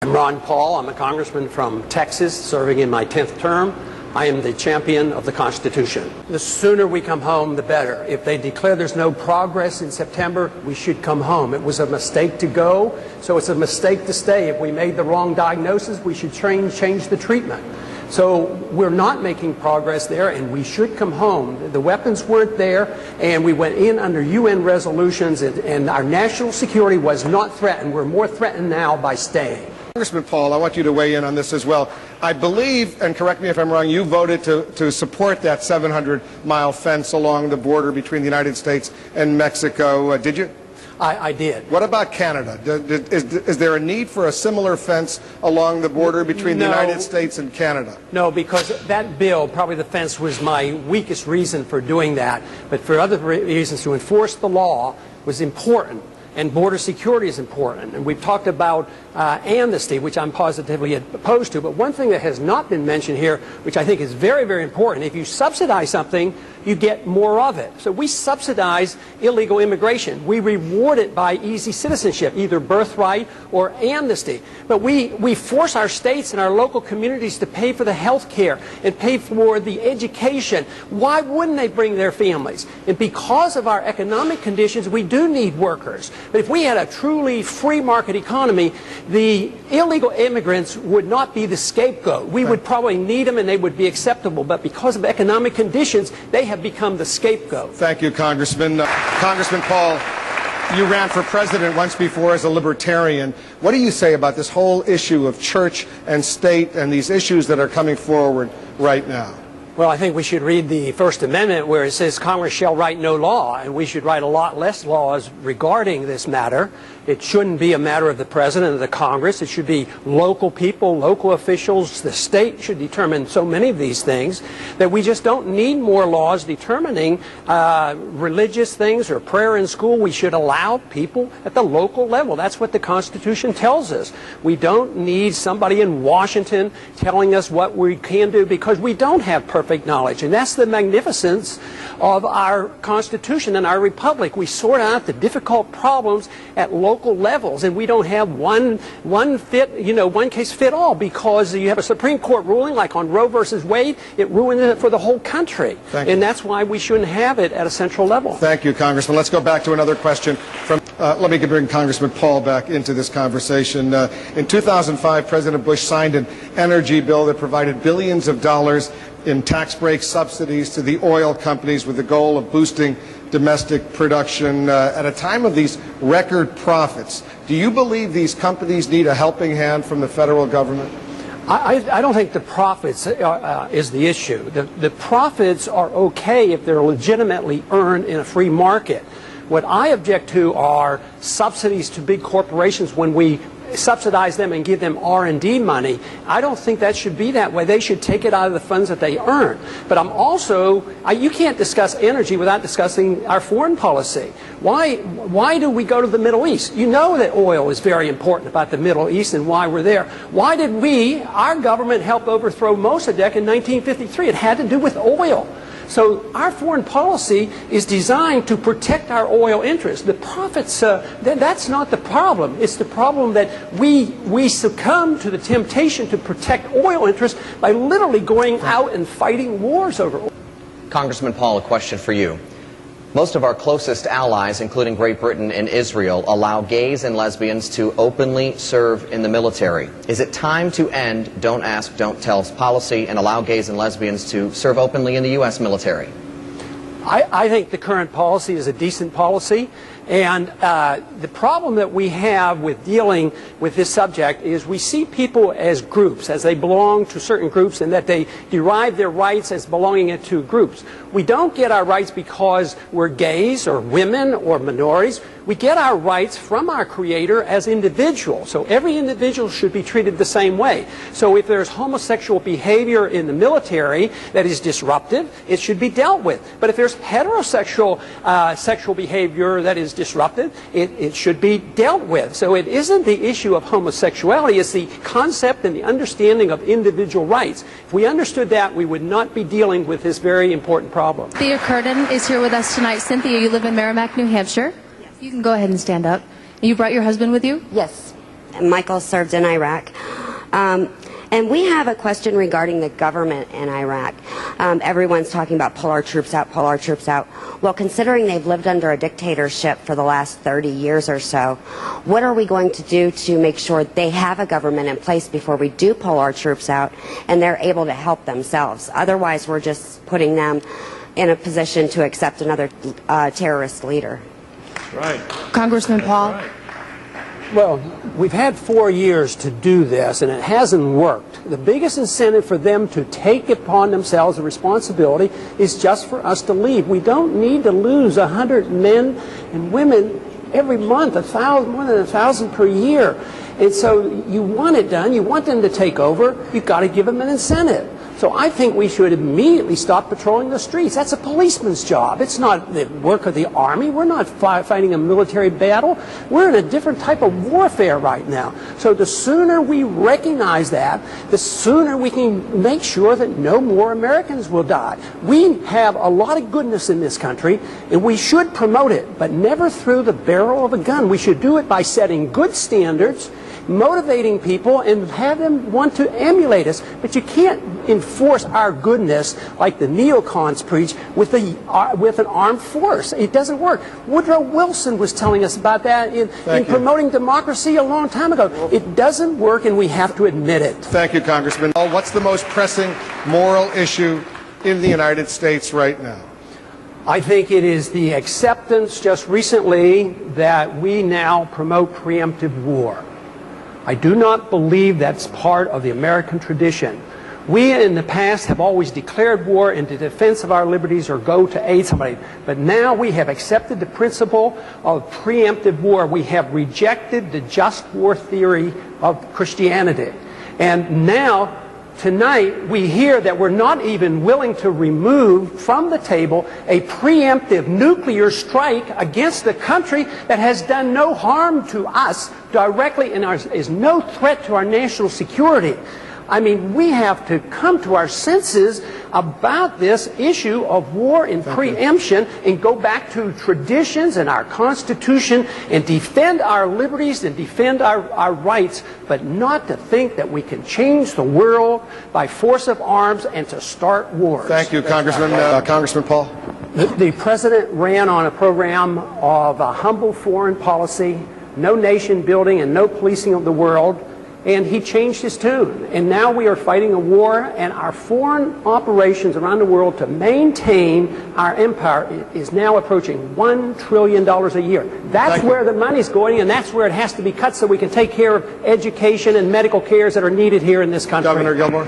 I'm Ron Paul. I'm a congressman from Texas, serving in my 10th term. I am the champion of the Constitution. The sooner we come home, the better. If they declare there's no progress in September, we should come home. It was a mistake to go, so it's a mistake to stay. If we made the wrong diagnosis, we should change the treatment. So we're not making progress there, and we should come home. The weapons weren't there, and we went in under UN resolutions, and our national security was not threatened. We're more threatened now by staying. Congressman Paul, I want you to weigh in on this as well. I believe, and correct me if I'm wrong, you voted to support that 700-mile fence along the border between the United States and Mexico. Did you? I did. What about Canada? Is there a need for a similar fence along the border between the United States and Canada? No, because that bill, probably the fence, was my weakest reason for doing that. But for other reasons, to enforce the law was important. And border security is important. And we've talked about amnesty, which I'm positively opposed to. But one thing that has not been mentioned here, which I think is very, very important, if you subsidize something, you get more of it. So we subsidize illegal immigration. We reward it by easy citizenship, either birthright or amnesty. But we force our states and our local communities to pay for the health care and pay for the education. Why wouldn't they bring their families? And because of our economic conditions, we do need workers. But if we had a truly free market economy, the illegal immigrants would not be the scapegoat. We would probably need them and they would be acceptable. But because of economic conditions, they have become the scapegoat. Thank you, Congressman. Congressman Paul, you ran for president once before as a libertarian. What do you say about this whole issue of church and state and these issues that are coming forward right now? Well, I think we should read the First Amendment where it says Congress shall write no law, and we should write a lot less laws regarding this matter. It shouldn't be a matter of the President or the Congress. It should be local people, local officials. The state should determine so many of these things that we just don't need more laws determining religious things or prayer in school. We should allow people at the local level. That's what the Constitution tells us. We don't need somebody in Washington telling us what we can do because we don't have perfect knowledge. And that's the magnificence of our Constitution and our republic. We sort out the difficult problems at local levels, and we don't have one case fit all, because you have a Supreme Court ruling like on Roe versus Wade. It ruined it for the whole country. And that's why we shouldn't have it at a central level. Thank you, Congressman. Let's go back to another question from let me bring Congressman Paul back into this conversation. In 2005, President Bush signed an energy bill that provided billions of dollars in tax break subsidies to the oil companies with the goal of boosting domestic production at a time of these record profits. Do you believe these companies need a helping hand from the federal government? I don't think the profits is the issue. The profits are okay if they're legitimately earned in a free market. What I object to are subsidies to big corporations when we subsidize them and give them R&D money. I don't think that should be that way. They should take it out of the funds that they earn. But I'm also, you can't discuss energy without discussing our foreign policy. Why do we go to the Middle East? You know that oil is very important about the Middle East and why we're there. Why did our government, help overthrow Mossadegh in 1953? It had to do with oil. So our foreign policy is designed to protect our oil interests. The profits, that's not the problem. It's the problem that we succumb to the temptation to protect oil interests by literally going out and fighting wars over oil. Congressman Paul, a question for you. Most of our closest allies, including Great Britain and Israel, allow gays and lesbians to openly serve in the military. Is it time to end Don't Ask, Don't Tell policy and allow gays and lesbians to serve openly in the U.S. military? I think the current policy is a decent policy. And the problem that we have with dealing with this subject is we see people as groups, as they belong to certain groups, and that they derive their rights as belonging to groups. We don't get our rights because we're gays or women or minorities. We get our rights from our Creator as individuals. So every individual should be treated the same way. So if there's homosexual behavior in the military that is disruptive, it should be dealt with. But if there's heterosexual sexual behavior that is disruptive, it should be dealt with. So it isn't the issue of homosexuality, it's the concept and the understanding of individual rights. If we understood that, we would not be dealing with this very important problem. Cynthia Curtin is here with us tonight. Cynthia, you live in Merrimack, New Hampshire. Yes. You can go ahead and stand up. You brought your husband with you? Yes. Michael served in Iraq. And we have a question regarding the government in Iraq. Everyone's talking about pull our troops out, pull our troops out. Well, considering they've lived under a dictatorship for the last 30 years or so, what are we going to do to make sure they have a government in place before we do pull our troops out and they're able to help themselves? Otherwise, we're just putting them in a position to accept another terrorist leader. Right. Congressman Paul. Right. Well, we've had 4 years to do this, and it hasn't worked. The biggest incentive for them to take upon themselves the responsibility is just for us to leave. We don't need to lose 100 men and women every month, more than 1,000 per year. And so you want it done, you want them to take over, you've got to give them an incentive. So I think we should immediately stop patrolling the streets. That's a policeman's job. It's not the work of the Army. We're not fighting a military battle. We're in a different type of warfare right now. So the sooner we recognize that, the sooner we can make sure that no more Americans will die. We have a lot of goodness in this country, and we should promote it, but never through the barrel of a gun. We should do it by setting good standards, motivating people, and have them want to emulate us. But you can't enforce our goodness like the neocons preach with an armed force. It doesn't work. Woodrow Wilson was telling us about that in promoting democracy a long time ago. It doesn't work, and we have to admit it. Thank you, Congressman. What's the most pressing moral issue in the United States right now? I think it is the acceptance just recently that we now promote preemptive war. I do not believe that's part of the American tradition. We in the past have always declared war in the defense of our liberties or go to aid somebody. But now we have accepted the principle of preemptive war. We have rejected the just war theory of Christianity. And now, tonight, we hear that we're not even willing to remove from the table a preemptive nuclear strike against a country that has done no harm to us directly and is no threat to our national security. I mean, we have to come to our senses about this issue of war and preemption and go back to traditions and our Constitution and defend our liberties and defend our rights, but not to think that we can change the world by force of arms and to start wars. Thank you, Congressman. Congressman Paul. The president ran on a program of a humble foreign policy, no nation building and no policing of the world. And he changed his tune. And now we are fighting a war, and our foreign operations around the world to maintain our empire is now approaching $1 trillion a year. That's where the money's going, and that's where it has to be cut so we can take care of education and medical cares that are needed here in this country. Governor Gilmore.